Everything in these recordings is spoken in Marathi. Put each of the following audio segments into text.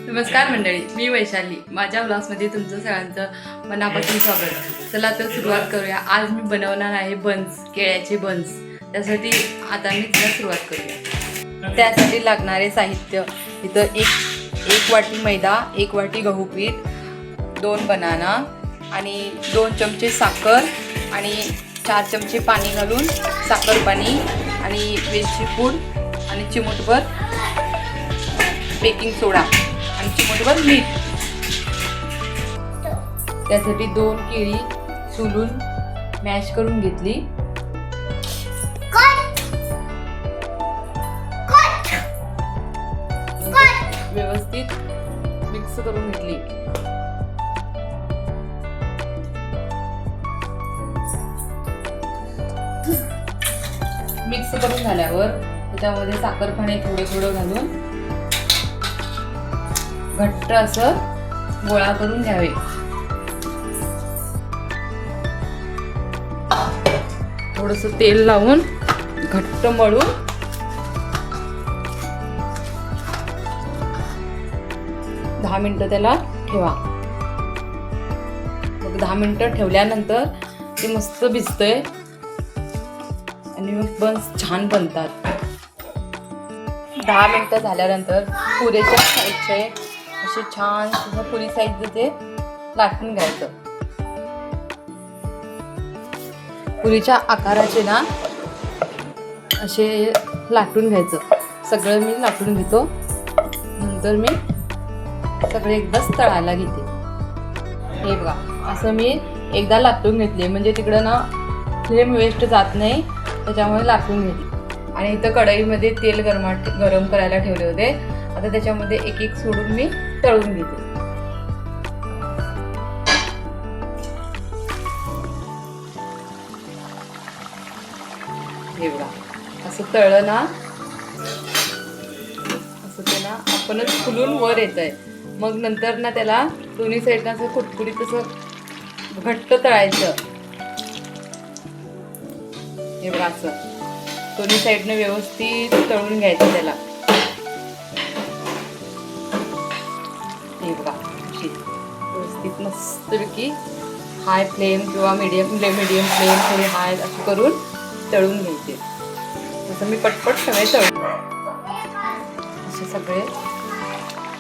नमस्कार मंडळी, मी वैशाली. माझ्या ब्लॉग्समध्ये तुमचं सगळ्यांचं मनापासून स्वागत. चला तर सुरुवात करूया. आज मी बनवणार आहे बन्स, केळ्याचे बन्स. त्यासाठी आता मी त्याला सुरुवात करूया. त्यासाठी लागणारे साहित्य इथं एक वाटी मैदा, 1 वाटी गहू पीठ, 2 बनाना आणि 2 चमचे साखर आणि 4 चमचे पाणी घालून साखर पाणी आणि वेलची पूड आणि चिमूटभर बेकिंग सोडा आणि चिमूटभर मीठ. त्यासाठी 2 केळी सोलून मॅश करून घेतली. व्यवस्थित मिक्स करून घेतली. मिक्स करून झाल्यावर त्याच्यामध्ये साखर पाणी थोडं घालून घट्ट असं गोळा करून घ्यावे. थोडंसं तेल लावून घट्ट मळून दहा मिनिटं त्याला ठेवा. मग 10 मिनिटं ठेवल्यानंतर ते मस्त भिजतंय आणि मग बन्स छान बनतात. 10 मिनिटं झाल्यानंतर पुरेच्या साईजचे असे छान पुरी साईज ते लाटून घ्यायचं. पुरीच्या आकाराचे ना असे लाटून घ्यायचं. सगळं मी लाटून घेतो. नंतर मी सगळे एकदाच तळायला घेते. हे बघा, असं मी एकदा लाटून घेतले म्हणजे तिकडं ना फ्लेम वेस्ट जात नाही, त्याच्यामुळे लाटून घेतली. आणि इथं कढईमध्ये तेल गरम करायला ठेवले होते. आता त्याच्यामध्ये एक सोडून मी तळून घेते. हे बघा, असं तळलं ना, असं ते ना आपणच फुलून वर येत आहे. मग नंतर ना त्याला दोन्ही साईडनं असं कुटकुटीत असं घट्ट तळायचं. हे बघा, असं दोन्ही साईडनं व्यवस्थित तळून घ्यायचं त्याला. हे बघा, व्यवस्थित मस्तपैकी हाय फ्लेम किंवा मीडियम फ्लेम थोडी हाय असं करून तळून घ्यायचे. असं मी पटपट सगळे तळून असे सगळे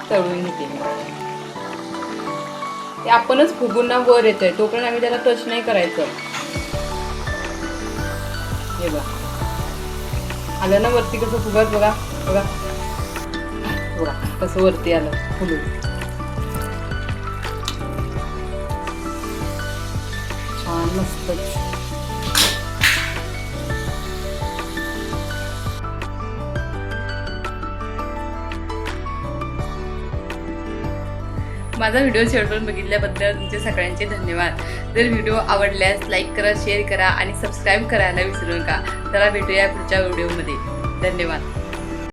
तळून घेते. ते आपणच फुगून ना वर येतोय तोपर्यंत आम्ही त्याला टच नाही करायचं. हे बघा, आलं ना वरती कसं फुगत. बघा बघा बघा कसं वरती आलं फुलून. छान मस्त. माझा व्हिडिओ शेवटपर्यंत बघितल्याबद्दल तुमचे सगळ्यांचे धन्यवाद. जर व्हिडिओ आवडल्यास लाईक करा, शेअर करा आणि सबस्क्राईब करायला विसरू नका. चला भेटूया पुढच्या व्हिडिओमध्ये. धन्यवाद.